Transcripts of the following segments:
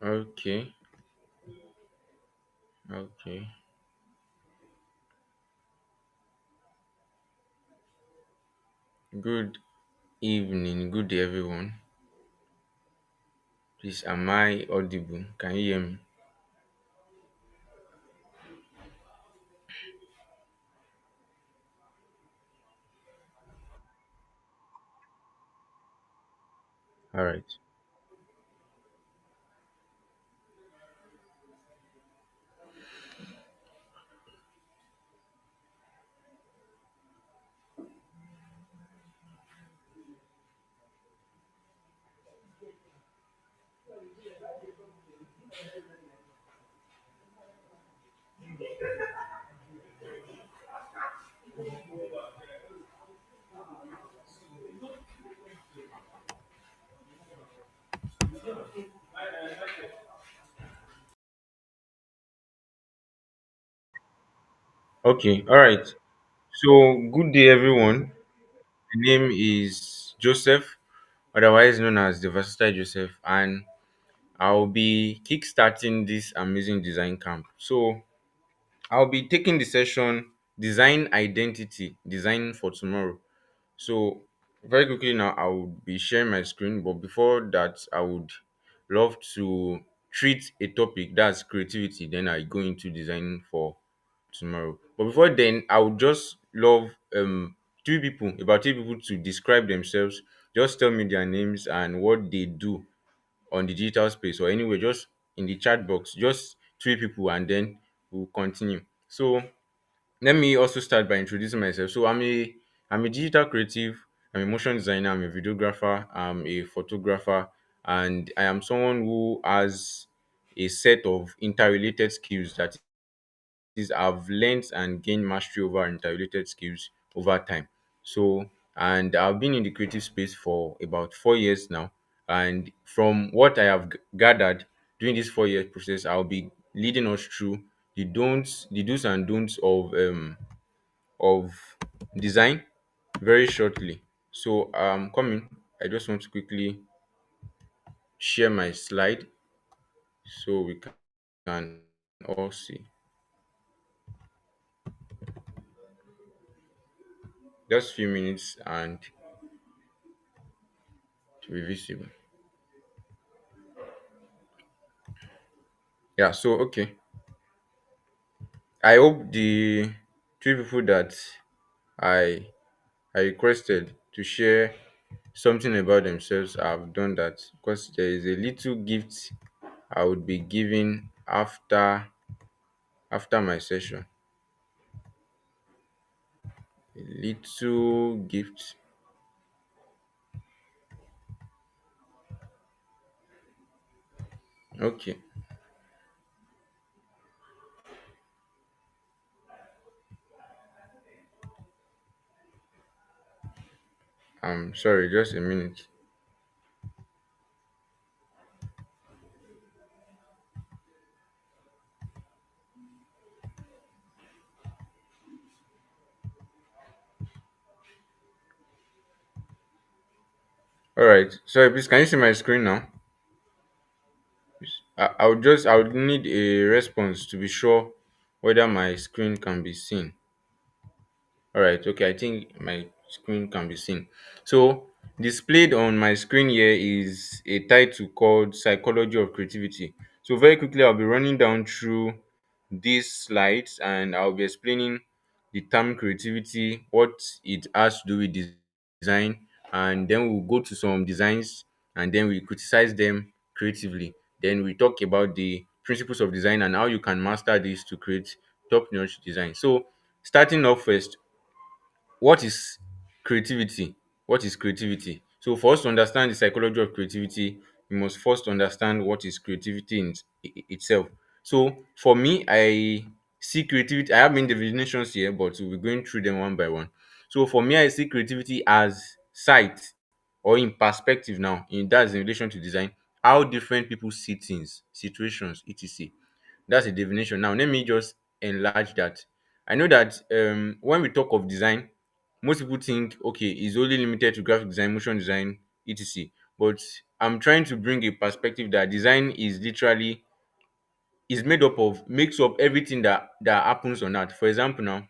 Okay, okay. Good evening, good day, everyone. Please, am I audible? Can you hear me? All right. Okay, all right. So, good day, everyone. My name is Joseph, otherwise known as the Versatile Joseph, and I'll be kickstarting this amazing design camp. So, I'll be taking the session Design Identity, Design for Tomorrow. So very quickly now, I would be sharing my screen, but before that, I would love to treat a topic that's creativity. Then I go into designing for tomorrow. But before then, I would just love about three people to describe themselves. Just tell me their names and what they do on the digital space or anywhere, just in the chat box. Just three people, and then we'll continue. So let me also start by introducing myself. So I'm a digital creative, I'm a motion designer, I'm a videographer, I'm a photographer, and I am someone who has a set of interrelated skills that is I've learned and gained mastery over interrelated skills over time. So and I've been in the creative space for about 4 years now. And from what I have gathered during this 4 year process, I'll be leading us through the do's and don'ts of design very shortly. So coming, I just want to quickly share my slide so we can all see. Just few minutes and to be visible. Yeah, so okay. I hope the three people that I I requested to share something about themselves have done that, because there is a little gift I would be giving after my session. A little gift. Okay. I'm sorry, just a minute. All right. Sorry, please. Can you see my screen now? I would need a response to be sure whether my screen can be seen. All right. Okay. I think my screen can be seen. So displayed on my screen here is a title called "Psychology of Creativity." So very quickly, I'll be running down through these slides and I'll be explaining the term creativity, what it has to do with design, and then we'll go to some designs and then we criticize them creatively. Then we talk about the principles of design and how you can master this to create top-notch design. So starting off first, what is creativity? What is creativity? So for us to understand the psychology of creativity, we must first understand what is creativity itself. So for me, I see creativity. I have many definitions here, but we'll be going through them one by one. So for me, I see creativity as sight or in perspective now. In that's in relation to design, how different people see things, situations, etc. That's a definition. Now let me just enlarge that. I know that when we talk of design, most people think okay, it's only limited to graphic design, motion design, etc. but I'm trying to bring a perspective that design is literally is made up of makes up everything that happens on earth. For example, now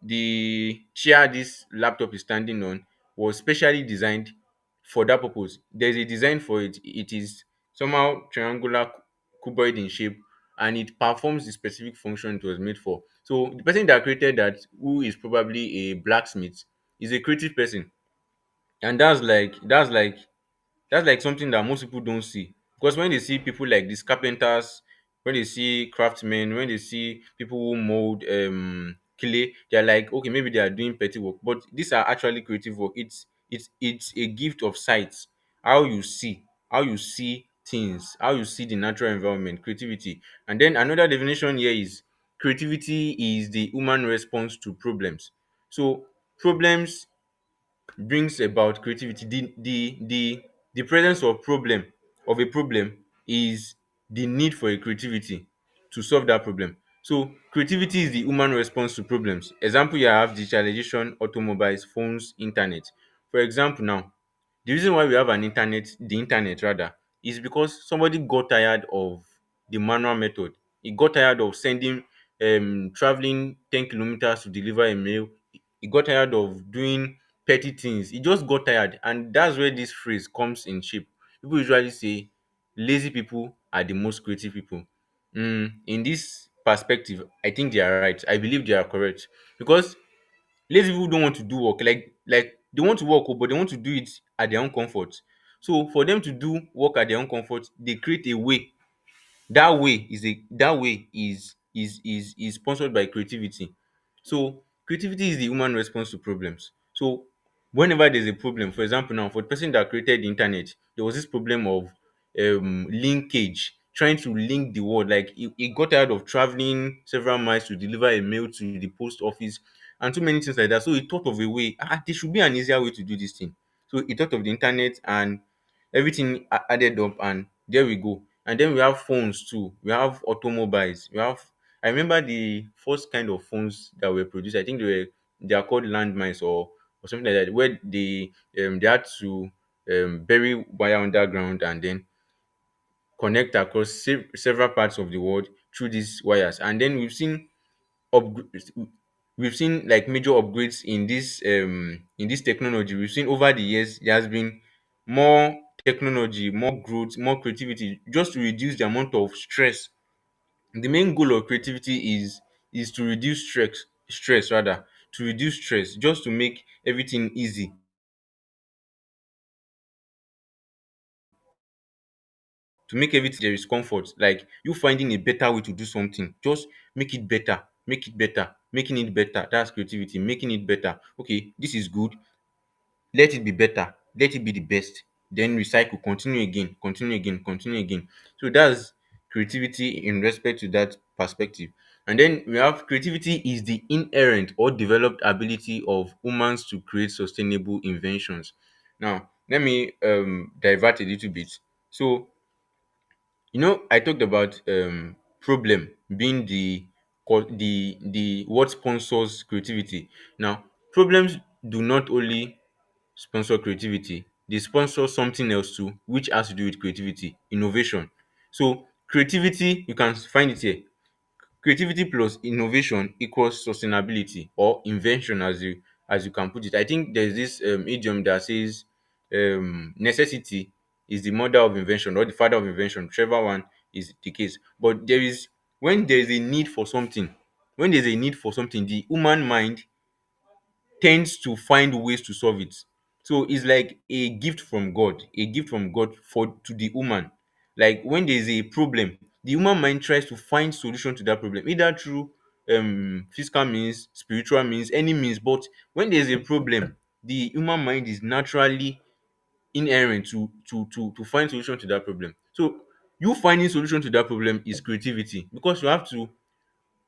the chair this laptop is standing on was specially designed for that purpose. There's a design for it. It is somehow triangular, cuboid in shape, and it performs the specific function it was made for. So the person that created that, who is probably a blacksmith, is a creative person, and that's like something that most people don't see, because when they see people like these carpenters, when they see craftsmen, when they see people who mold clay, they're like, okay, maybe they are doing petty work, but these are actually creative work. It's a gift of sight. How you see things, how you see the natural environment, creativity. And then another definition here is creativity is the human response to problems. So problems brings about creativity. The presence of a problem is the need for a creativity to solve that problem. So creativity is the human response to problems. Example, you have digitalization, automobiles, phones, internet. For example, now the reason why we have the internet rather, is because somebody got tired of the manual method. He got tired of sending traveling 10 kilometers to deliver a mail. He got tired of doing petty things. He just got tired, and that's where this phrase comes in shape. People usually say lazy people are the most creative people. In this perspective, I think they are right. I believe they are correct, because lazy people don't want to do work. Like they want to work, oh, but they want to do it at their own comfort. So for them to do work at their own comfort, they create a way. That way is sponsored by creativity. So creativity is the human response to problems. So whenever there's a problem, for example, now for the person that created the internet, there was this problem of linkage, trying to link the world. Like he got tired of traveling several miles to deliver a mail to the post office and too many things like that. So he thought of a way. There should be an easier way to do this thing. So he thought of the internet, and everything added up, and there we go. And then we have phones too. We have automobiles. I remember the first kind of phones that were produced. I think they are called landmines, or something like that, where they had to bury wire underground and then connect across several parts of the world through these wires. And then upgrades we've seen like major upgrades in this technology. We've seen over the years there has been more technology, more growth, more creativity, just to reduce the amount of stress. The main goal of creativity is to reduce stress rather, to reduce stress, just to make everything easy, to make everything there is comfort. Like you finding a better way to do something, just make it better, make it better, making it better. That's creativity, making it better. Okay, this is good, let it be better, let it be the best, then recycle, continue again, continue again, continue again. So that's creativity in respect to that perspective. And then we have creativity is the inherent or developed ability of humans to create sustainable inventions. Now let me divert a little bit. So I talked about problem being the what sponsors creativity. Now problems do not only sponsor creativity, they sponsor something else too, which has to do with creativity, innovation. So creativity, you can find it here. Creativity plus innovation equals sustainability, or invention, as you can put it. I think there's this idiom that says necessity is the mother of invention, or the father of invention, whichever one is the case. But when there is a need for something, the human mind tends to find ways to solve it. So it's like a gift from God, for to the human. Like when there's a problem, the human mind tries to find solution to that problem, either through physical means, spiritual means, any means. But when there's a problem, the human mind is naturally inherent to find solution to that problem. So you finding solution to that problem is creativity, because you have to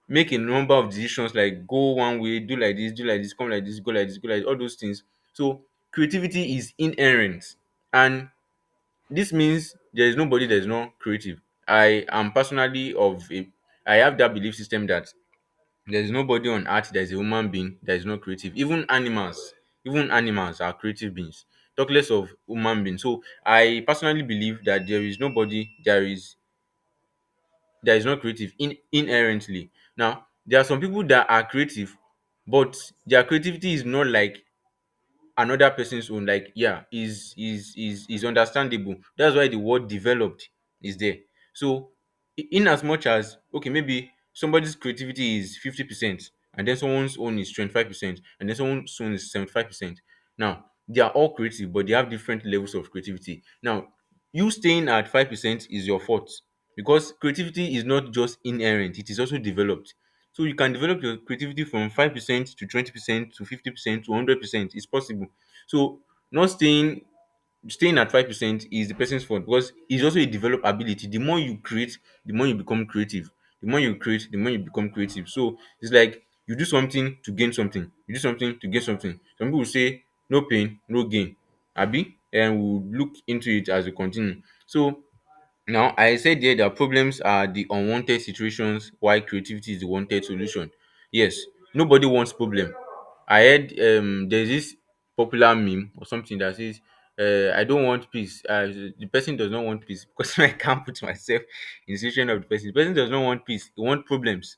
make a number of decisions, like go one way, do like this, come like this, go like this, all those things. So creativity is inherent, and this means there is nobody that is not creative. I am personally I have that belief system that there is nobody on earth that is a human being that is not creative. Even animals are creative beings. talk less of human being. So I personally believe that there is not creative inherently. Now there are some people that are creative, but their creativity is not like another person's own. Like, yeah, is understandable. That's why the word developed is there. So in as much as, okay, maybe somebody's creativity is 50% and then someone's own is 25% and then someone's own is 75%. Now they are all creative, but they have different levels of creativity. Now you staying at 5% is your fault, because creativity is not just inherent, it is also developed. So you can develop your creativity from 5% to 20% to 50% to 100%. It's possible. So not staying at 5% is the person's fault, because it's also a developed ability. The more you create, the more you become creative. The more you create, the more you become creative. So it's like you do something to gain something. You do something to get something. Some people say no pain, no gain. Abi, and we'll look into it as we continue. So now, I said there that problems are the unwanted situations, while creativity is the wanted solution. Yes, nobody wants problem. I heard there's this popular meme or something that says, I don't want peace. The person does not want peace, because I can't put myself in the situation of the person. The person does not want peace, he wants problems.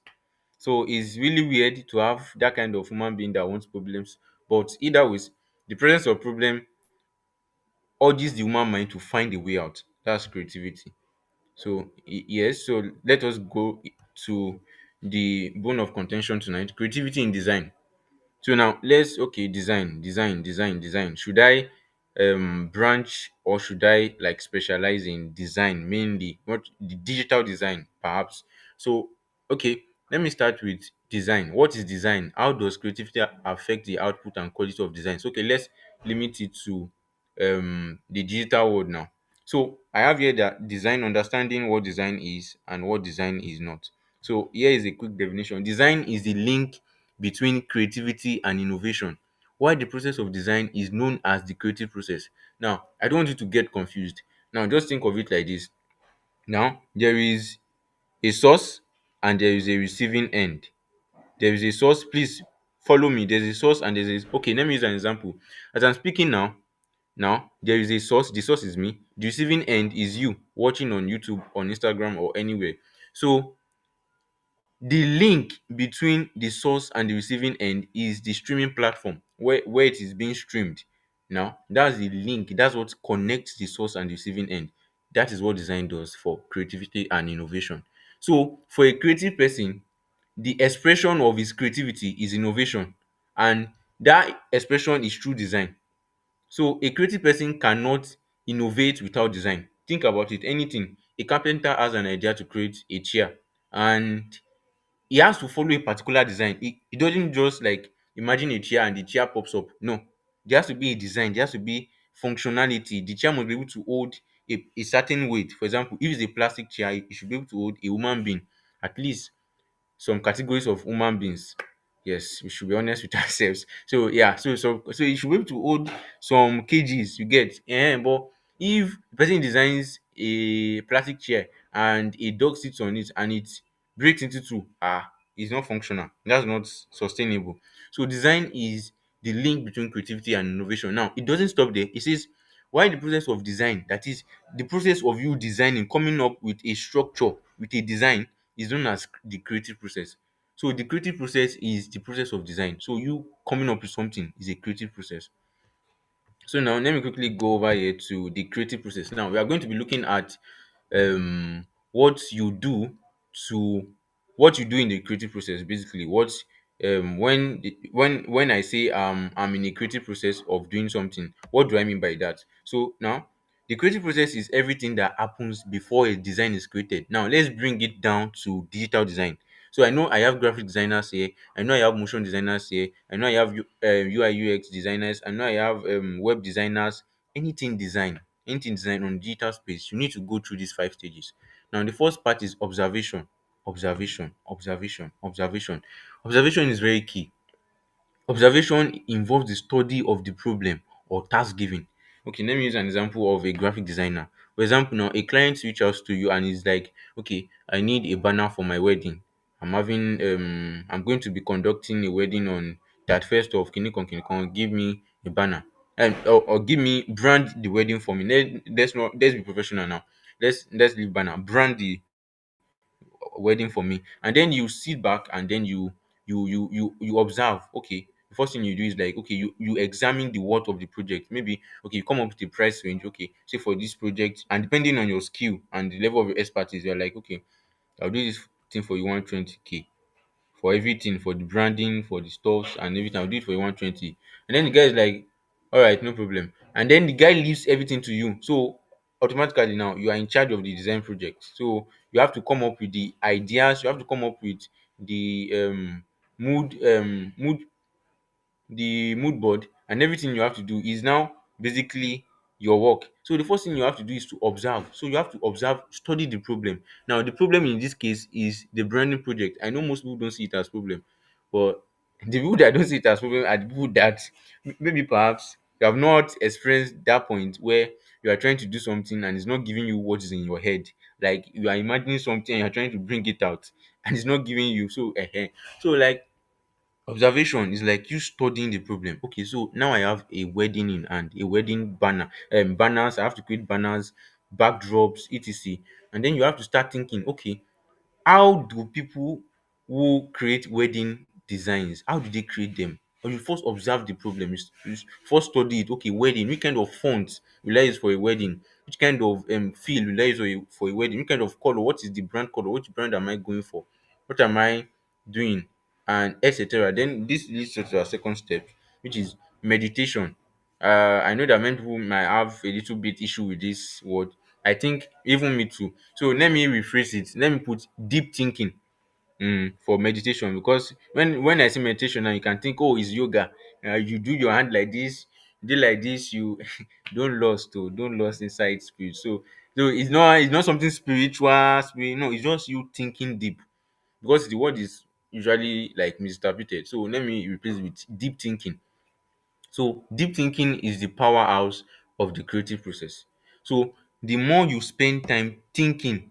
So it's really weird to have that kind of human being that wants problems. But either ways, the presence of problem urges the human mind to find a way out. That's creativity. So yes, so let us go to the bone of contention tonight: creativity in design. So now let's, okay, design. Should I branch, or should I like specialize in design mainly? What the digital design perhaps? So okay, let me start with design. What is design? How does creativity affect the output and quality of designs? Okay, let's limit it to the digital world now. So I have here that design, understanding what design is and what design is not. So here is a quick definition. Design is the link between creativity and innovation, while the process of design is known as the creative process. Now, I don't want you to get confused. Now, just think of it like this. Now, there is a source and there is a receiving end. There is a source, please follow me. There's a source and there's a, okay, let me use an example. As I'm speaking now, there is a source. The source is me. The receiving end is you watching on YouTube, on Instagram, or anywhere. So the link between the source and the receiving end is the streaming platform where it is being streamed. Now that's the link, that's what connects the source and the receiving end. That is what design does for creativity and innovation. So for a creative person, the expression of his creativity is innovation, and that expression is through design. So a creative person cannot innovate without design. Think about it. Anything, a carpenter has an idea to create a chair, and he has to follow a particular design. He doesn't just like imagine a chair and the chair pops up. No, there has to be a design, there has to be functionality. The chair must be able to hold a certain weight. For example, if it's a plastic chair, it should be able to hold a human being, at least some categories of human beings. Yes, we should be honest with ourselves. So yeah, so you should be able to hold some kgs, you get. But if the person designs a plastic chair and a dog sits on it and it breaks into two, it's not functional. That's not sustainable. So design is the link between creativity and innovation. Now it doesn't stop there. It says why the process of design, that is the process of you designing, coming up with a structure, with a design, is known as the creative process. So the creative process is the process of design. So you coming up with something is a creative process. So now let me quickly go over here to the creative process. Now we are going to be looking at what you do to what you do in the creative process. Basically, what when I say I'm in a creative process of doing something, what do I mean by that? So now the creative process is everything that happens before a design is created. Now let's bring it down to digital design. So I know I have graphic designers here. I know I have motion designers here. I know I have UI UX designers. I know I have web designers. Anything design on digital space, you need to go through these 5 stages. Now the first part is observation. Observation. Observation is very key. Observation involves the study of the problem or task given. Okay, let me use an example of a graphic designer. For example, now a client reaches out to you and is like, okay, I need a banner for my wedding. I'm going to be conducting a wedding on that first of Kinikon Kinikon. Give me a banner. and or give me brand the wedding for me. Let's be professional now. Let's leave banner. Brand the wedding for me, and then you sit back and then you observe. Okay, the first thing you do is like, okay, you examine the worth of the project. Maybe okay, you come up with a price range. Okay, say for this project, and depending on your skill and the level of your expertise, you're like, okay, I'll do this thing for you 120K for everything, for the branding, for the stuffs and everything. I'll do it for you 120. And then the guy is like, all right, no problem. And then the guy leaves everything to you. So automatically now you are in charge of the design project. So you have to come up with the ideas, you have to come up with the mood board, and everything you have to do is now basically your work. So the first thing you have to do is to observe. So you have to observe, study the problem. Now the problem in this case is the branding project. I know most people don't see it as problem, but the people that don't see it as problem are the people that maybe perhaps you have not experienced that point where you are trying to do something and it's not giving you what is in your head. Like you are imagining something and you're trying to bring it out and it's not giving you. So like observation is like you studying the problem. Okay, so now I have a wedding in hand, a wedding banner, banners. I have to create banners, backdrops, etc. And then you have to start thinking, okay, how do people who create wedding designs, how do they create them? Or you first observe the problem, you first study it. Okay, wedding, which kind of font will I use for a wedding? Which kind of feel will I use for a wedding? Which kind of color? What is the brand color? Which brand am I going for? What am I doing? And etc. Then this leads us to our second step, which is meditation. I know that many people might have a little bit issue with this word. I think even me too. So let me rephrase it. Let me put deep thinking for meditation, because when I say meditation now, you can think, oh, it's yoga. You do your hand like this, you do like this, you don't lost inside spirit. So it's not something spiritual, no, it's just you thinking deep, because the word is usually like misinterpreted. So let me replace it with deep thinking. So deep thinking is the powerhouse of the creative process. So the more you spend time thinking,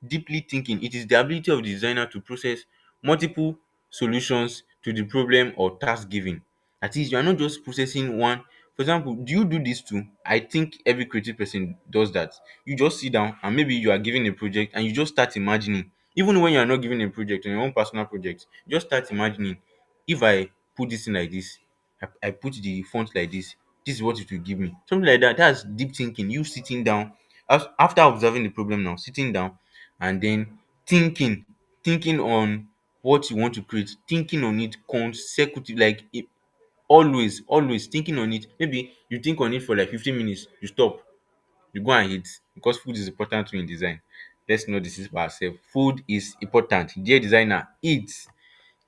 deeply thinking, it is the ability of the designer to process multiple solutions to the problem or task given. That is, you are not just processing one. For example, do you do this too? I think every creative person does that. You just sit down and maybe you are given a project and you just start imagining. Even when you are not given a project on your own personal project, you just start imagining, if I put this in like this, I put the font like this is what it will give me. Something like that. That's deep thinking. You sitting down after observing the problem now, sitting down and then thinking, thinking on what you want to create, thinking on it consecutive, like always thinking on it. Maybe you think on it for like 15 minutes, you stop, you go and eat, because food is important too in design. Let's not deceive ourselves. Food is important. Dear designer, eat.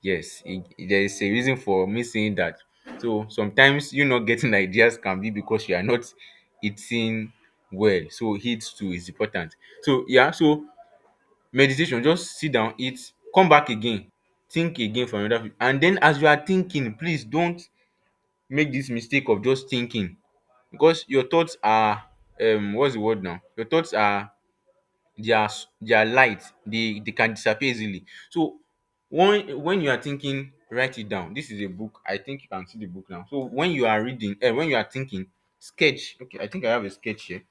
Yes, there is a reason for me saying that. So sometimes you not getting ideas can be because you are not eating well. So heat too is important. So yeah, so meditation, just sit down, eat, come back again, think again for another and then as you are thinking, please don't make this mistake of just thinking, because your thoughts are what's the word now? Your thoughts are, they are light, they can disappear easily. So when you are thinking, write it down. This is a book. I think you can see the book now. So when you are reading, when you are thinking, sketch. Okay, I think I have a sketch here.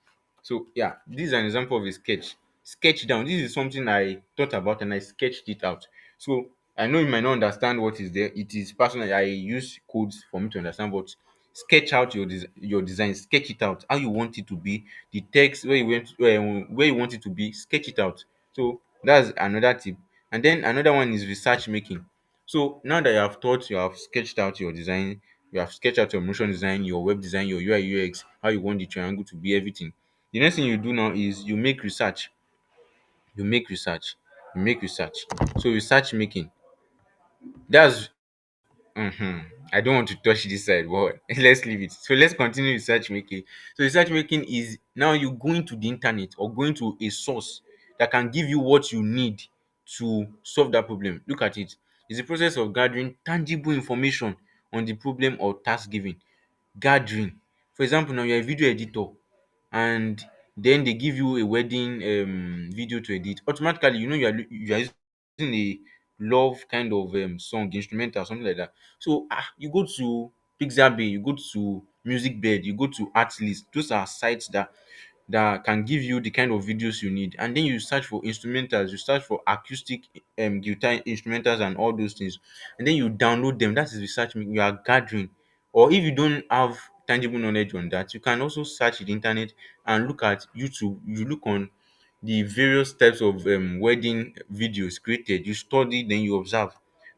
So yeah, this is an example of a sketch. Sketch down. This is something I thought about and I sketched it out. So I know you might not understand what is there. It is personal. I use codes for me to understand, but sketch out your design. Sketch it out how you want it to be. The text where you want it to be. Sketch it out. So that's another tip. And then another one is research making. So now that you have thought, you have sketched out your design, you have sketched out your motion design, your web design, your UI UX, how you want the triangle to be, everything. The next thing you do now is you make research. You make research. You make research. So research making. That's I don't want to touch this side, but let's leave it. So let's continue research making. So research making is now you going to the internet or going to a source that can give you what you need to solve that problem. Look at it. It's the process of gathering tangible information on the problem or task given. Gathering. For example, now you're a video editor and then they give you a wedding video to edit. Automatically, you are using a love kind of song, instrumental, something like that. So you go to Pixabay, you go to music bed, you go to Artlist. Those are sites that can give you the kind of videos you need. And then you search for instrumentals, you search for acoustic guitar instrumentals and all those things, and then you download them. That is research you are gathering. Or if you don't have tangible knowledge on that, you can also search the internet and look at YouTube. You look on the various types of wedding videos created, you study, then you observe,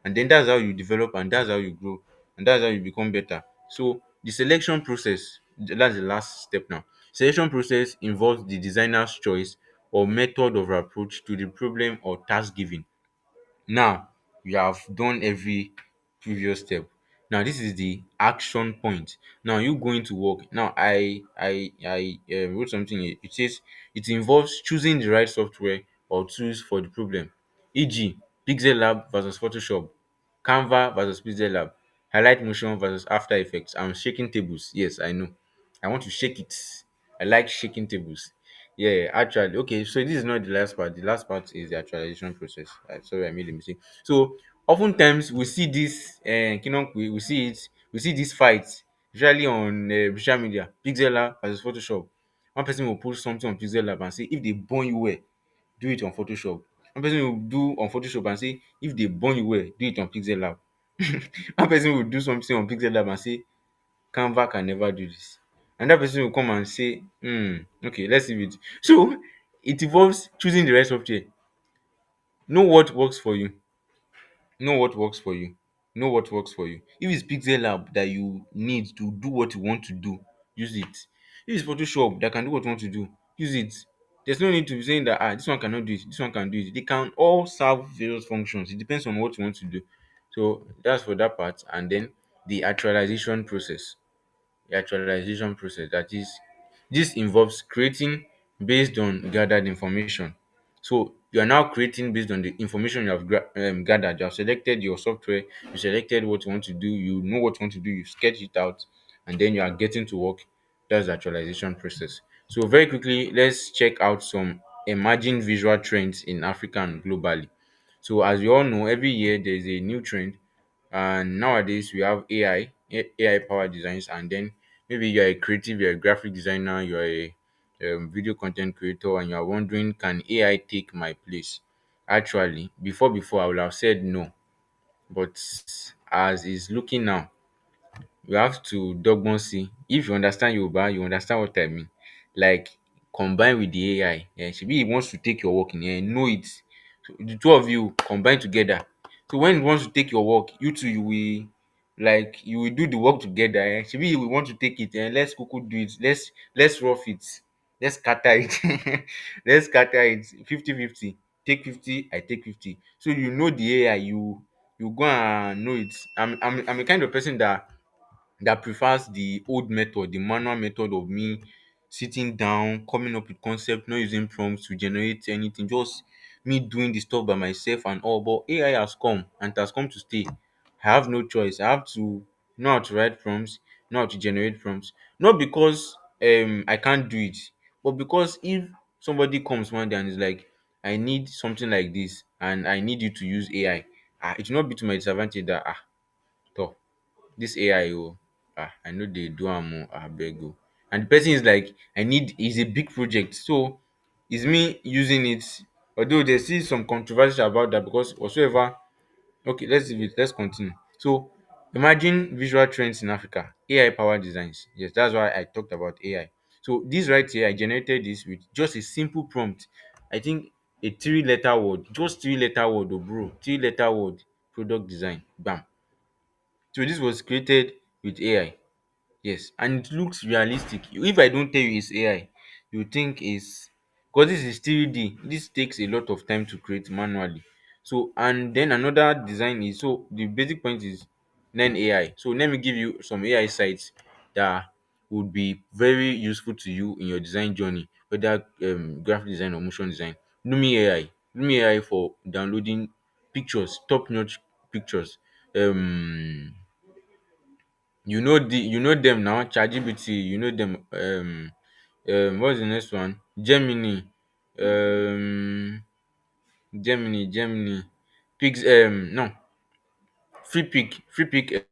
and then that's how you develop, and that's how you grow, and that's how you become better. So the selection process, that's the last step now. Selection process involves the designer's choice or method of approach to the problem or task given. Now you have done every previous step. Now this is the action point. Now you going to work. Now I wrote something here. It says it involves choosing the right software or tools for the problem, e.g. Pixel Lab versus Photoshop, Canva versus Pixel Lab, Highlight Motion versus After Effects. I'm shaking tables. Yes, I know. I want to shake it. I like shaking tables. Yeah, actually, okay. So this is not the last part. The last part is the actualization process. Sorry, I made a mistake. So oftentimes we see this, we see it. We see this fight, usually on social media. Pixel Lab versus Photoshop. One person will post something on Pixel Lab and say, if they burn you well, do it on Photoshop. One person will do on Photoshop and say, if they burn you well, do it on Pixel Lab. One person will do something on Pixel Lab and say, Canva can never do this. Another person will come and say, okay, let's leave it. So it involves choosing the right software. Know what works for you. Know what works for you. Know what works for you. If it's Pixel Lab that you need to do what you want to do, use it. If it's Photoshop that can do what you want to do, use it. There's no need to be saying that this one cannot do it, this one can do it. They can all serve various functions. It depends on what you want to do. So that's for that part. And then the actualization process. The actualization process, that is, this involves creating based on gathered information. So you are now creating based on the information you have gathered. You have selected your software, you selected what you want to do, you know what you want to do, you sketch it out, and then you are getting to work. That's the actualization process. So very quickly, let's check out some emerging visual trends in Africa and globally. So as we all know, every year there is a new trend, and nowadays we have AI powered designs. And then maybe you're a creative, you're a graphic designer, you're a video content creator, and you're wondering, can AI take my place? Actually, before I would have said no, but as it's looking now, you have to dogbon see. If you understand Yoruba, you understand what I mean. Like, combine with the AI. Shebi he wants to take your work in here, know it. So the two of you combine together. So when he wants to take your work, you two, you will do the work together. Shebi he will want to take it, let's kuku do it. Let's rough it. Let's scatter it. Let's scatter it 50-50. Take 50, I take 50. So you know the AI, you go and know it. I'm a kind of person that prefers the old method, the manual method of me sitting down, coming up with concept, not using prompts to generate anything, just me doing the stuff by myself and all. But AI has come, and it has come to stay. I have no choice. I have to know how to write prompts, know how to generate prompts. Not because I can't do it, but because if somebody comes one day and is like, I need something like this and I need you to use AI, it will not be to my disadvantage that toh, this AI I know they do am abeg o. And the person is like, I need, is a big project, so is me using it. Although there's still some controversy about that, because whatsoever. Okay, let's leave it, let's continue. So imagine visual trends in Africa, AI powered designs. Yes, that's why I talked about AI. So this right here, I generated this with just a simple prompt. I think a three-letter word, just three-letter word, oh bro, three-letter word, product design, bam. So this was created with AI. Yes, and it looks realistic. If I don't tell you it's AI, you think it's, because this is 3D. This takes a lot of time to create manually. So, and then another design is, so the basic point is learn AI. So let me give you some AI sites that would be very useful to you in your design journey, whether graphic design or motion design. Lumi AI. Lumi AI for downloading pictures, top notch pictures. Um you know them now, ChatGPT, you know them. What's the next one? Gemini. Um Gemini. Pigs, no, free pick.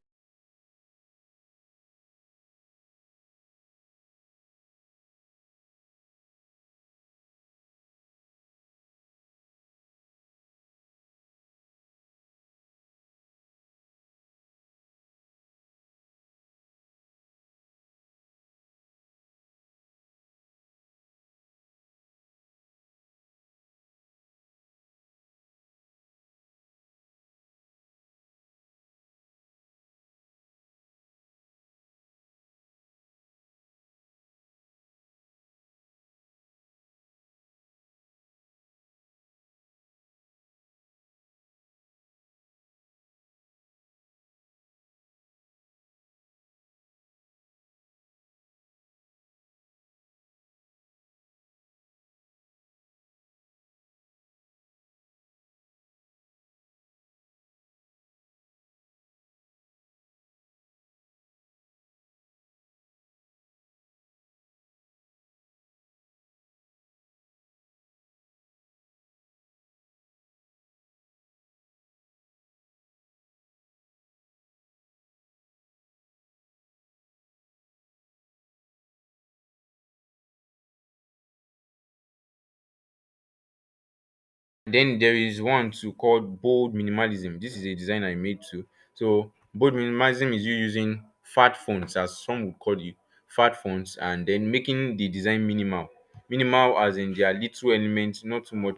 then there is one too called bold minimalism. This is a design I made too. So bold minimalism is you using fat fonts, as some would call it, fat fonts, and then making the design minimal. Minimal as in there are little elements, not too much,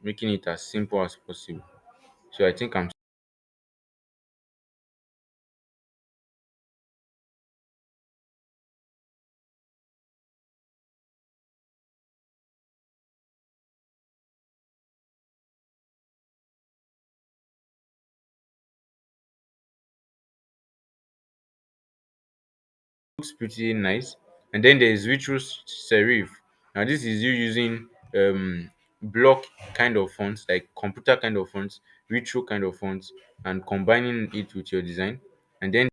making it as simple as possible. So I think I'm looks pretty nice. And then there's retro serif. Now this is you using block kind of fonts, like computer kind of fonts, retro kind of fonts, and combining it with your design. And then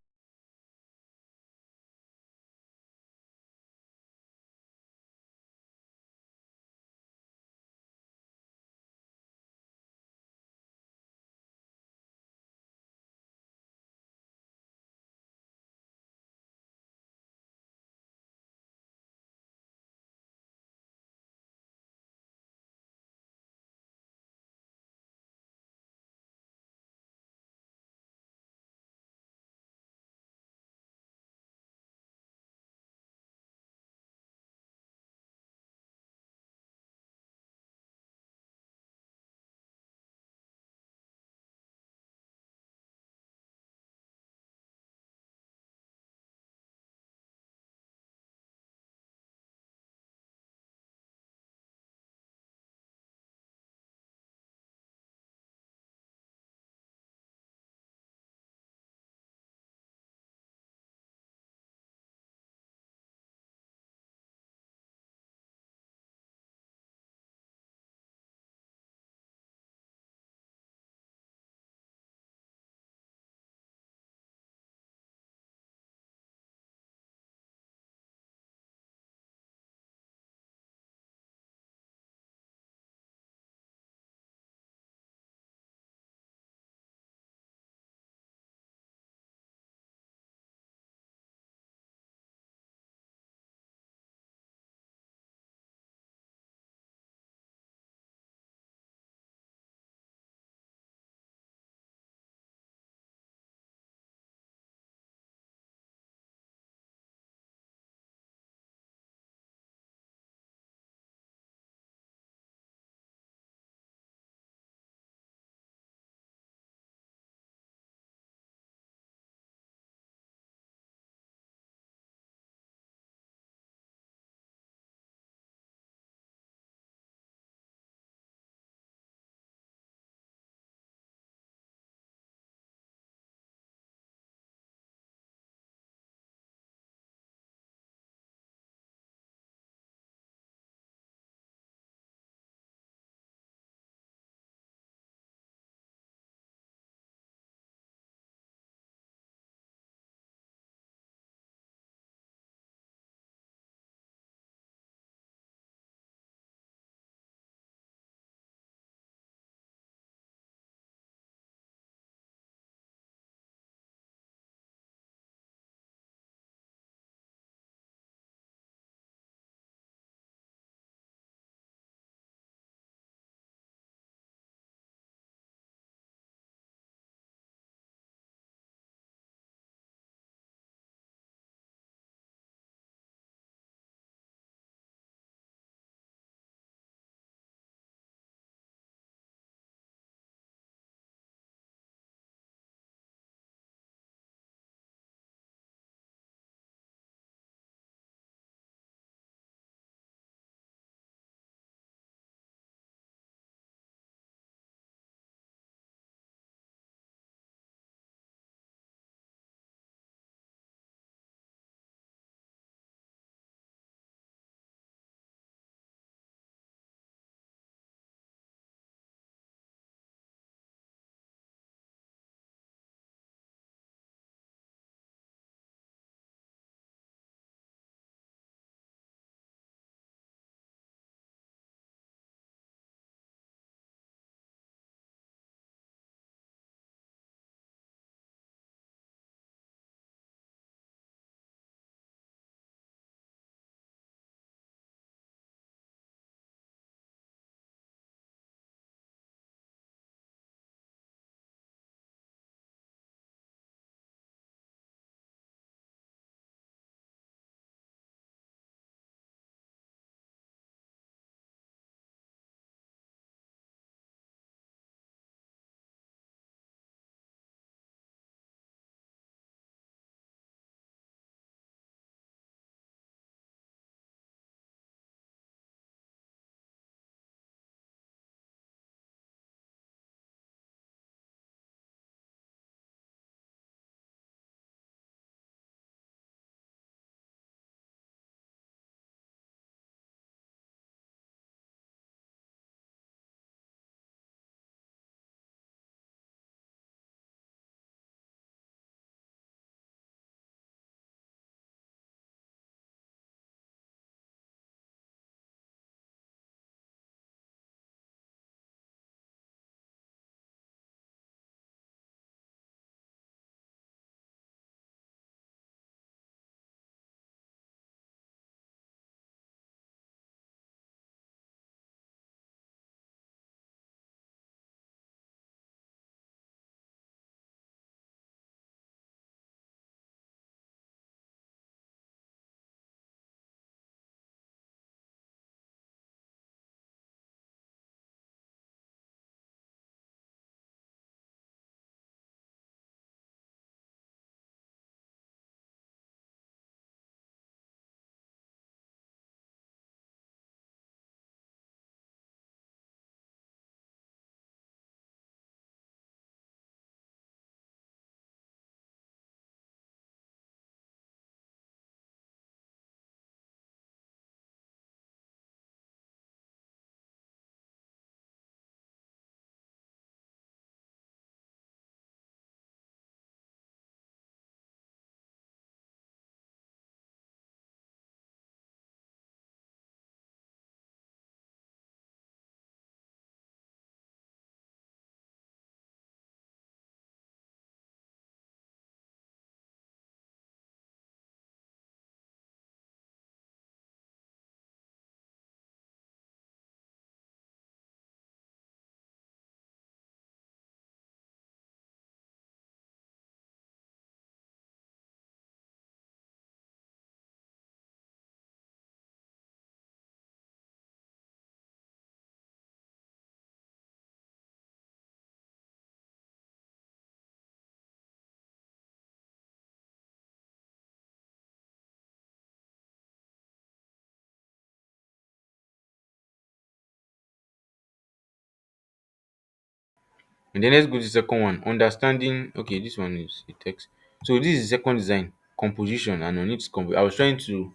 And then let's go to the second one, understanding. Okay, this one is a text. So this is second design, composition, and on its I was trying to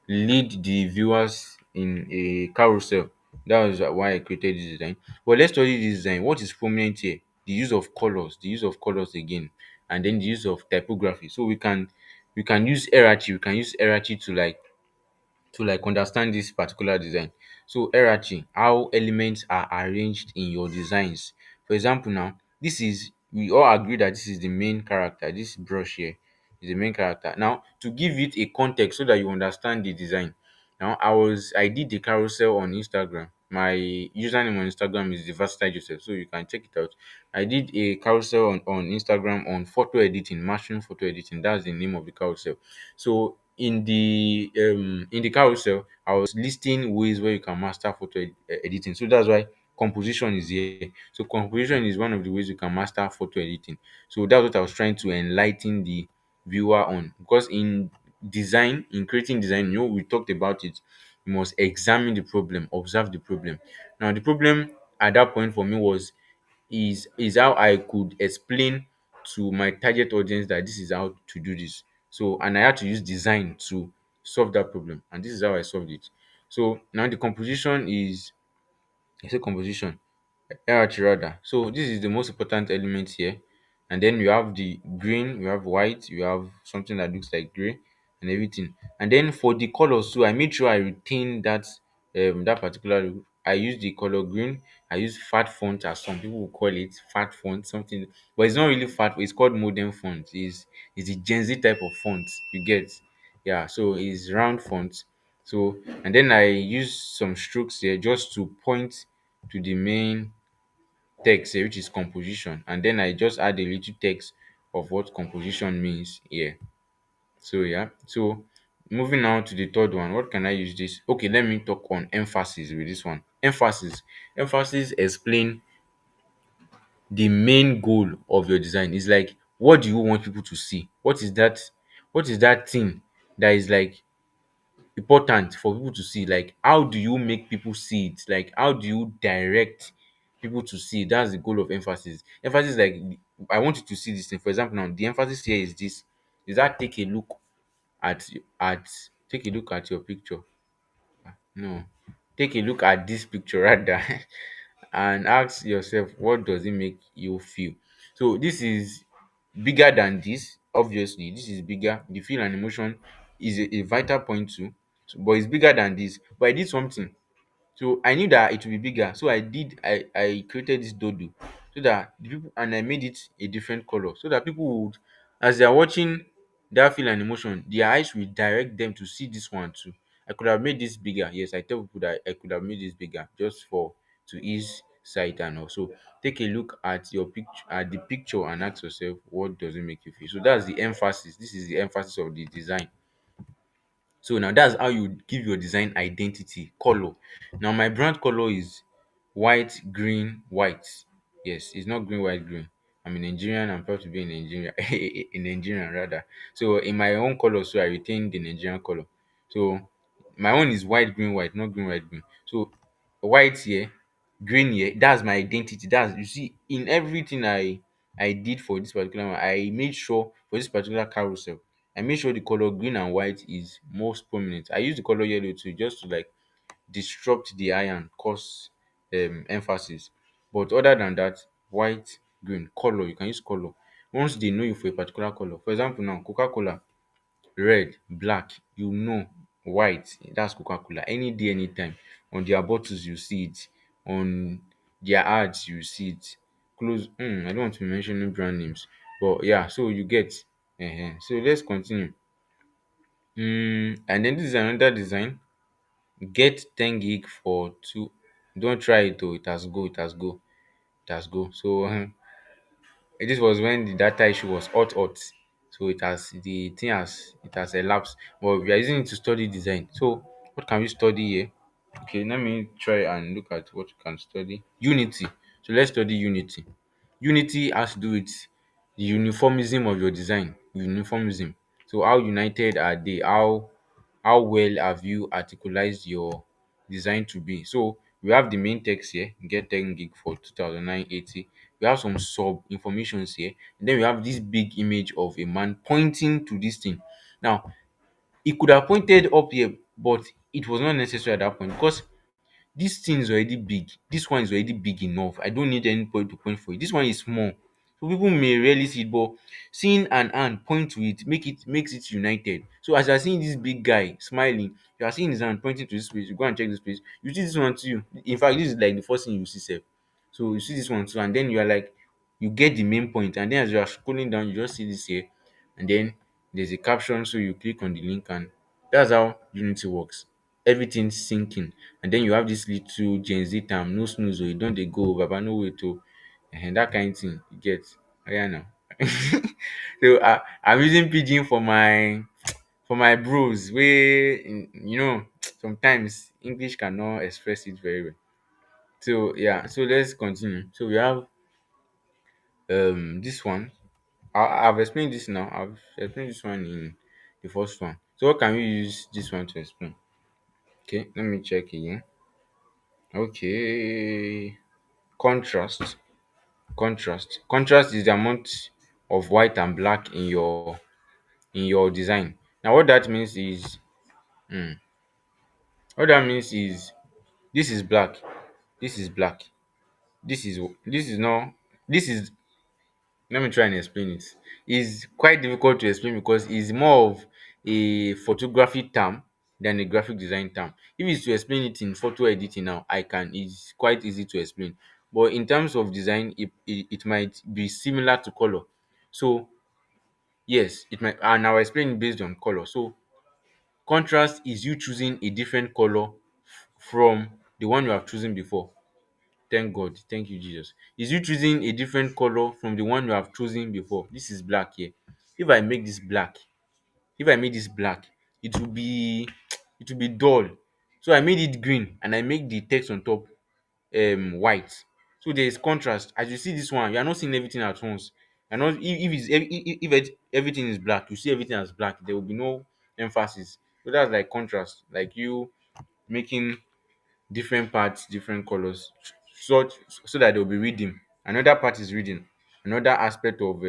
lead the viewers in a carousel. That was why I created this design. But let's study this design. What is prominent here? The use of colors, the use of colors again, and then the use of typography. So we can use hierarchy. We can use hierarchy to understand this particular design. So hierarchy, how elements are arranged in your designs. For example now, this is we all agree that this is the main character. This brush here is the main character. Now to give it a context so that you understand the design. Now I did the carousel on Instagram. My username on Instagram is the Versatile Joseph, so you can check it out. I did a carousel on Instagram on photo editing, mastering photo editing. That's the name of the carousel. So in the carousel, I was listing ways where you can master editing. So that's why composition is here. So composition is one of the ways you can master photo editing. So that's what I was trying to enlighten the viewer on. Because in creating design, we talked about it. You must examine the problem, observe the problem. Now, the problem at that point for me is how I could explain to my target audience that this is how to do this. So, and I had to use design to solve that problem, and this is how I solved it. So now the composition is, I say composition, hierarchy rather. So this is the most important element here. And then you have the green, you have white, you have something that looks like gray and everything. And then for the colors too, I made sure I retain that particular. I use the color green. I use fat font, as some people will call it, fat font, something, but it's not really fat. It's called modern font. Is the Gen Z type of font, you get? Yeah. So it's round font. So and then I use some strokes here just to point to the main text here, which is composition, and then I just add a little text of what composition means here. So yeah, so moving on to the third one, what can I use this? Okay, let me talk on emphasis with this one. Emphasis explain the main goal of your design. Is like, what do you want people to see? What is that thing that is like important for people to see? Like, how do you make people see it? Like, how do you direct people to see it? That's the goal of emphasis. Emphasis, like, I want you to see this thing. For example, now the emphasis here is this: is that at take a look at your picture. No, take a look at this picture rather, and ask yourself, what does it make you feel? So this is bigger than this. Obviously, this is bigger. The feel and emotion is a vital point too, but it's bigger than this. But I did something, so I knew that it would be bigger. So I created this dodo so that the people, and I made it a different color so that people would, as they are watching that feel and emotion, their eyes will direct them to see this one too. I could have made this bigger. Yes, I tell people that I could have made this bigger just for to ease sight and also take a look at the picture and ask yourself, what does it make you feel? So that's the emphasis. This is the emphasis of the design. So now that's how you give your design identity, color. Now my brand color is white, green, white. Yes, it's not green, white, green. I'm a Nigerian. I'm proud to be a Nigerian, a Nigerian rather. So in my own color, so I retain the Nigerian color. So my own is white, green, white, not green, white, green. So white here, green here. That's my identity. That's, you see, in everything I did for this particular one, I made sure for this particular carousel, I made sure the color green and white is most prominent. I use the color yellow too, just to like disrupt the eye and cause emphasis. But other than that, white, green, color, you can use color. Once they know you for a particular color, for example now, Coca-Cola, red, black, white, that's Coca-Cola. Any day, anytime. On their bottles, you see it. On their ads, you see it. Close. I don't want to be mentioning brand names, but yeah. So you get. So let's continue. And then this is another design. Get 10 gig for two. Don't try it though. It has go. It has go. It has go. So this was when the data issue was hot. So it has elapsed. But we are using it to study design. So what can we study here? Okay, let me try and look at what you can study. Unity. So let's study unity. Unity has to do with the uniformism of your design. Uniformism. So how united are they? How well have you articulated your design to be? So we have the main text here, get 10 gig for 2980. we have some sub informations here, and then we have this big image of a man pointing to this thing. Now, he could have pointed up here, but it was not necessary at that point because this thing is already big. This one is already big enough. I don't need anybody to point for it. This one is small. So people may rarely see it, but seeing an hand point to it makes it united. So as you are seeing this big guy smiling, you are seeing his hand pointing to this place. You go and check this place. You see this one too. In fact, this is like the first thing you see sef. So you see this one too, and then you are like, you get the main point, and then as you are scrolling down, you just see this here, and then there's a caption. So you click on the link, and that's how Unity works. Everything sinking, and then you have this little Gen Z term, no snooze, or you don't dey go, baba no wait oh, and that kind thing you get. Yeah, now. So I'm using pidgin for my bros wey sometimes English cannot express it very well. So yeah, so let's continue. So we have this one. I've explained this now. I've explained this one in the first one. So what can we use this one to explain? Okay, let me check again. Okay. Contrast. Contrast is the amount of white and black in your design. Now what that means is this is black, this is black, this is not this is let me try and explain it. It's quite difficult to explain because it's more of a photography term than a graphic design term. If it's to explain it in photo editing now, I can. It's quite easy to explain. But in terms of design, it might be similar to color. So yes, it might, and I'll explain it based on color. So contrast is you choosing a different color from the one you have chosen before. Thank God. Thank you, Jesus. Is you choosing a different color from the one you have chosen before? This is black here. If I make this black, if I make this black, it will be it will be dull. So I made it green and I make the text on top white. So there is contrast. As you see this one, you are not seeing everything at once. And not if everything is black, you see everything as black. There will be no emphasis. So that's like contrast, like you making different parts, different colors, so that they'll be reading. Another part is reading. Another aspect of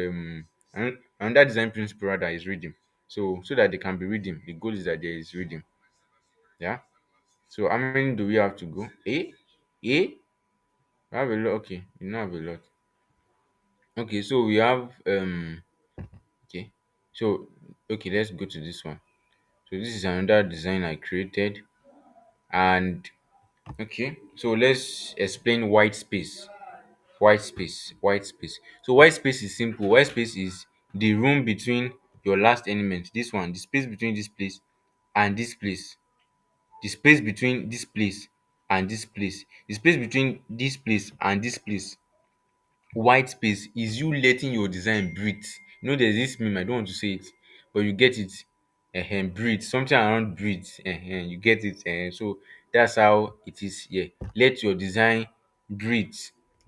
another design principle rather is reading. So that they can be reading. The goal is that there is reading. Yeah. So how many do we have to go? A? A? We have a lot. Okay, we now have a lot. Okay, so we have okay. So okay, let's go to this one. So this is another design I created. And okay, so let's explain white space. White space. So white space is simple. White space is the room between your last element, this one, the space between this place and this place, the space between this place and this place, the space between this place and this place. White space is you letting your design breathe. You know, there's this meme, I don't want to say it, but you get it. Breathe, something around breathe. You get it. So that's how it is here. Let your design breathe.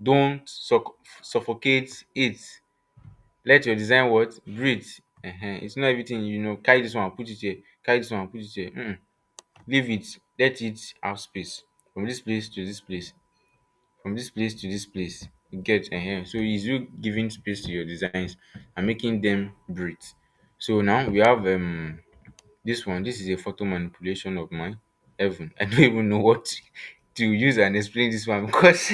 Don't suffocate it. Let your design what? Breathe. It's not everything, carry this one and put it here, carry this one and put it here. Leave it. Let it have space. From this place to this place, from this place to this place. You get. So is you giving space to your designs and making them breathe. So now we have this one. This is a photo manipulation of mine. Heaven. I don't even know what to use and explain this one because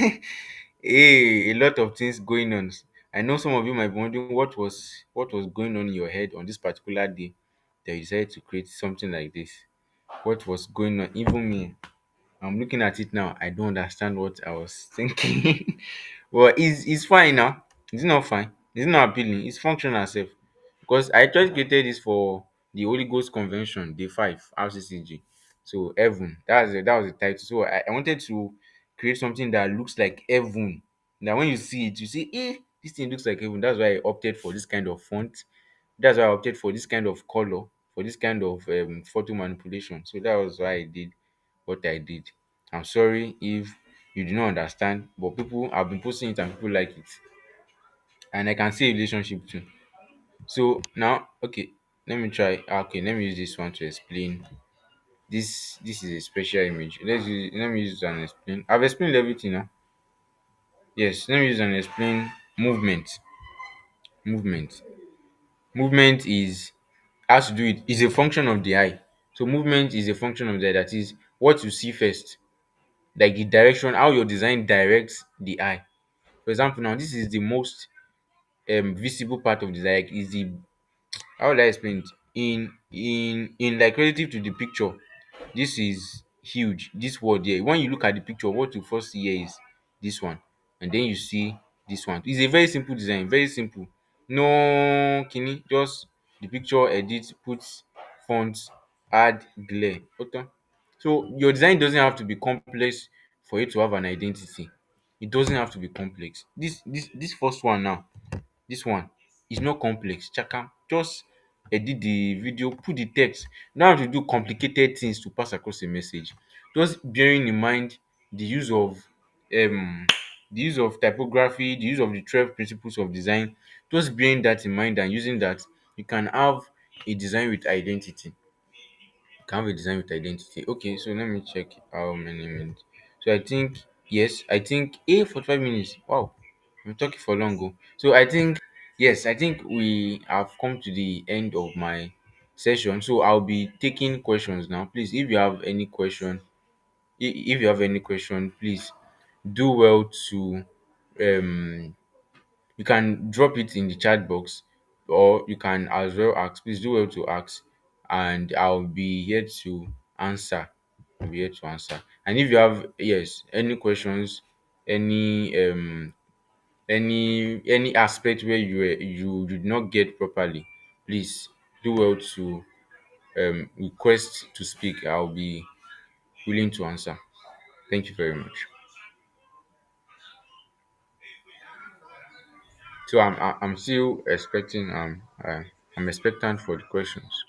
a lot of things going on. I know some of you might be wondering what was going on in your head on this particular day that you decided to create something like this. What was going on? Even me, I'm looking at it now. I don't understand what I was thinking. But it's fine now. It's not fine. It's not appealing. It's functional self. Because I just created this for the Holy Ghost Convention, Day 5, RCCG. So heaven. That was the title. So I wanted to create something that looks like heaven. Now when you see it, you say, this thing looks like heaven. That's why I opted for this kind of font. That's why I opted for this kind of color, for this kind of photo manipulation. So that was why I did what I did. I'm sorry if you do not understand, but people have been posting it and people like it. And I can see a relationship too. So now, okay, let me try. Okay, let me use this one to explain. This is a special image. Let me use it and explain. I've explained everything now. Yes, let me use and explain movement. Movement. Movement is has to do with is a function of the eye. So movement is a function of the eye. That is what you see first, like the direction, how your design directs the eye. For example, now this is the most visible part of the design. Like, is the how would I explain it? In like relative to the picture, this is huge. This word here, when you look at the picture, what you first see here is this one, and then you see this one. It's a very simple design, very simple. No kini, just the picture, edit, put font, add glare. Okay. So your design doesn't have to be complex for it to have an identity. It doesn't have to be complex. This first one now, this one is not complex. Chaka, just edit the video, put the text. You don't have to do complicated things to pass across a message. Just bearing in mind the use of um typography, the use of the 12 principles of design. Just bearing that in mind and using that, you can have a design with identity. Can have a design with identity. Okay, so let me check how many minutes. So I think yes, I think 45 minutes. Wow, I'm talking for long. Oh. So I think yes, I think we have come to the end of my session. So I'll be taking questions now. Please, if you have any question, if you have any question, please do well to um you can drop it in the chat box, or you can as well ask. Please do well to ask, and I'll be here to answer. I'll be here to answer. And if you have yes any questions, any any aspect where you did not get properly, please do well to request to speak. I'll be willing to answer. Thank you very much. So I'm still expecting I'm expectant for the questions.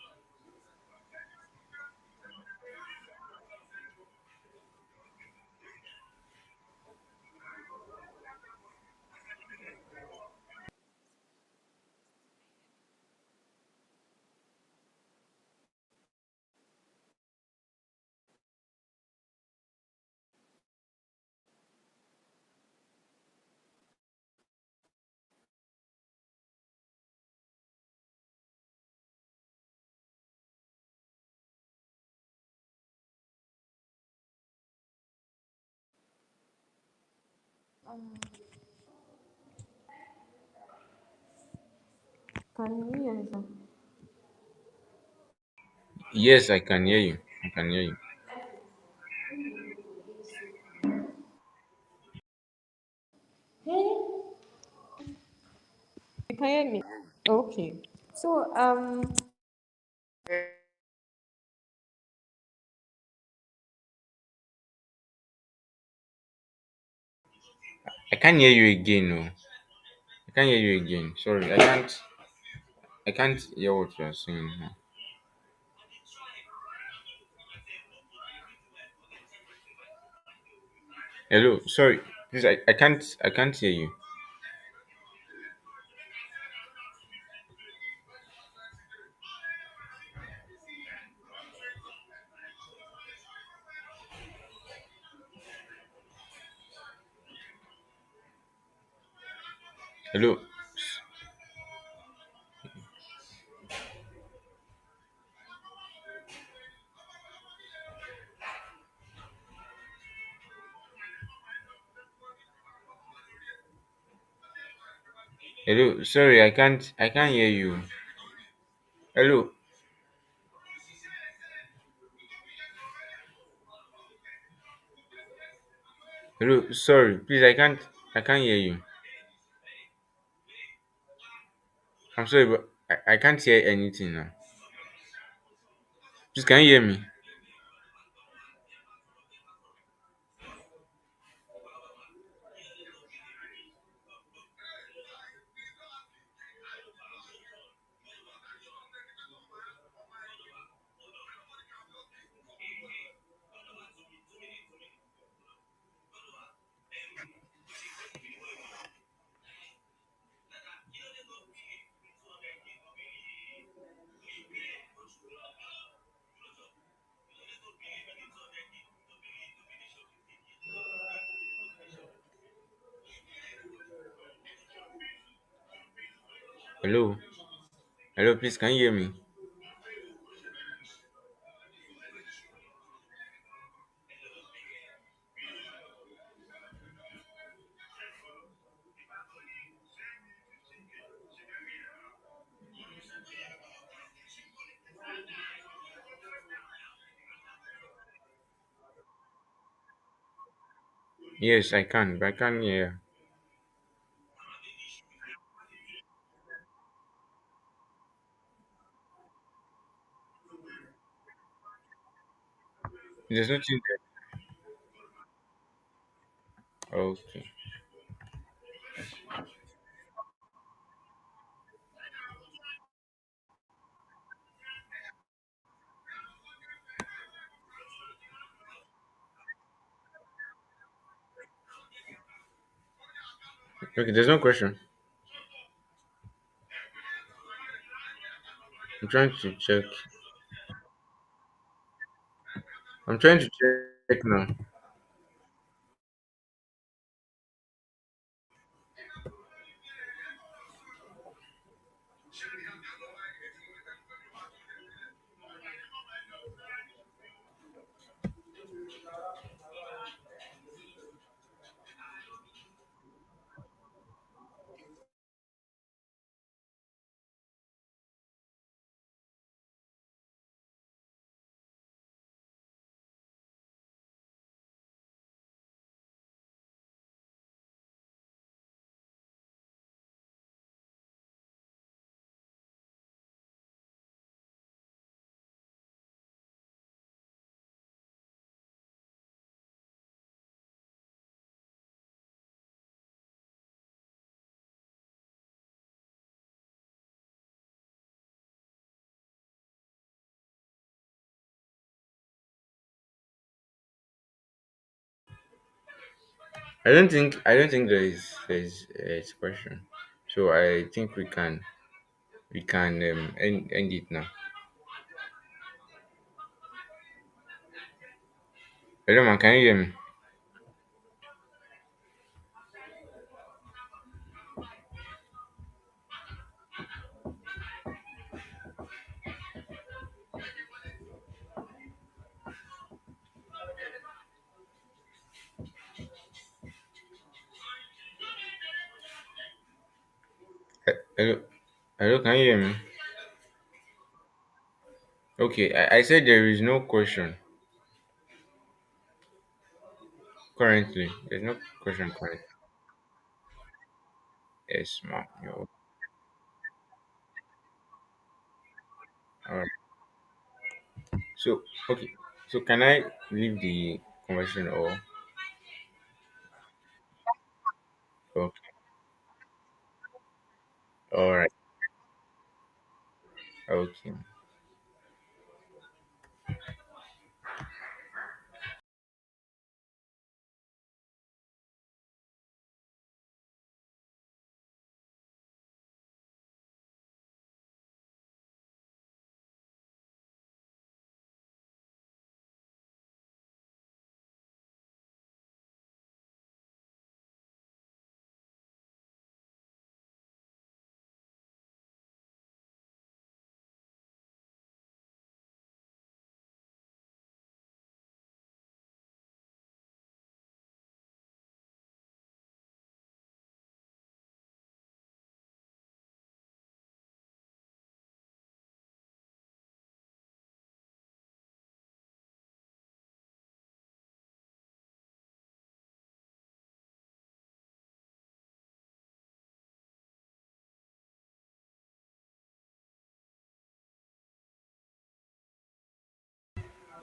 Can you hear me, sir? Yes, I can hear you. I can hear you. You can hear me. Okay. So I can't hear you again. No, I can't hear you again. Sorry, I can't. I can't hear what you are saying. No. Hello. Sorry. Please, I can't. I can't hear you. Hello. Hello. Sorry, I can't. I can't hear you. Hello. Hello. Sorry. Please, I can't. I can't hear you. I'm sorry, but I can't hear anything now. Please, can you hear me? Hello, hello, please, can you hear me? Yes, I can, but I can't hear. There's nothing there. Okay, okay, there's no question. I'm trying to check. I'm trying to check now. I don't think there is a question. So I think we can end it now. Hello, man, can you hear me? Hello, hello, can you hear me? Okay, I said there is no question currently. There's no question currently. Yes, ma'am. All right. So okay. So can I leave the conversation or okay? All right. Okay.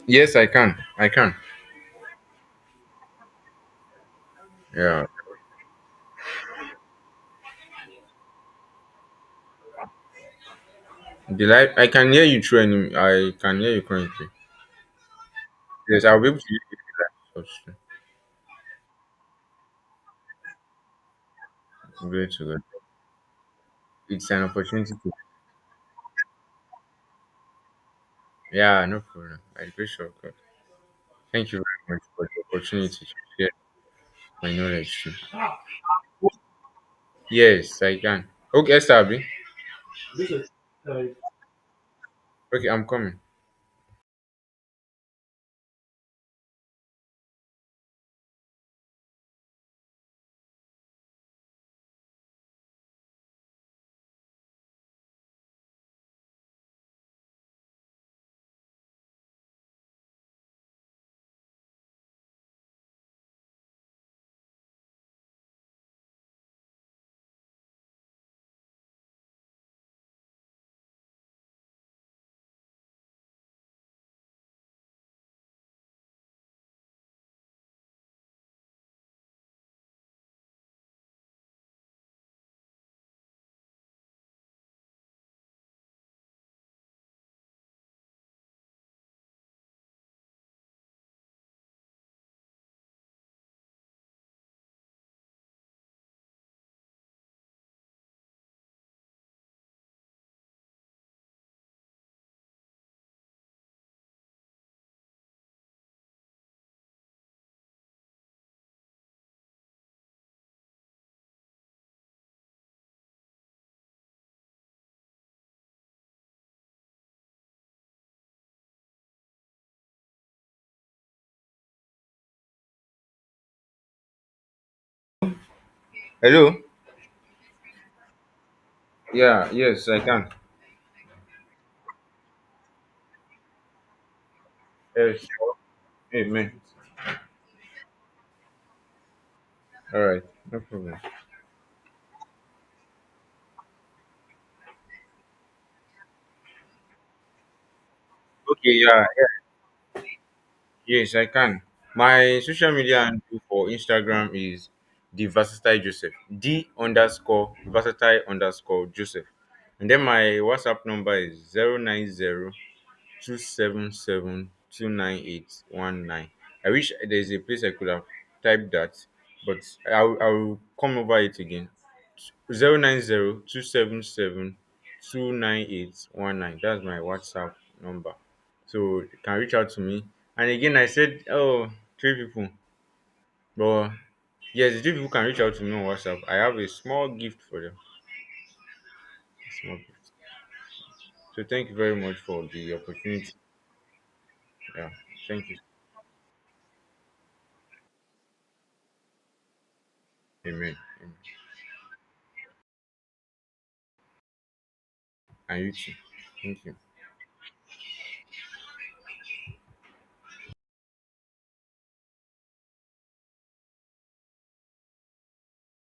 Yes, I can. I can. Yeah. The light. I can hear you through any. I can hear you currently. Yes, I'll be able to hear you through that. Great to God. It's an opportunity to. Yeah, no problem. I appreciate God. Thank you very much for the opportunity to share my knowledge too. Yes, I can. Okay, Sabi. Okay, I'm coming. Hello. Yeah. Yes, I can. Yes. Amen. All right. No problem. Okay. Yeah. Yes, I can. My social media handle for Instagram is the versatile Joseph. D underscore versatile underscore Joseph. And then my WhatsApp number is 090 277 298 19. I wish there's a place I could have typed that, but I'll come over it again. 090 277 298 19. That's my WhatsApp number. So you can reach out to me. And again, I said, oh, three people. But yes, the three people can reach out to me on WhatsApp. I have a small gift for them. A small gift. So thank you very much for the opportunity. Yeah, thank you. Amen. Amen. And you too. Thank you.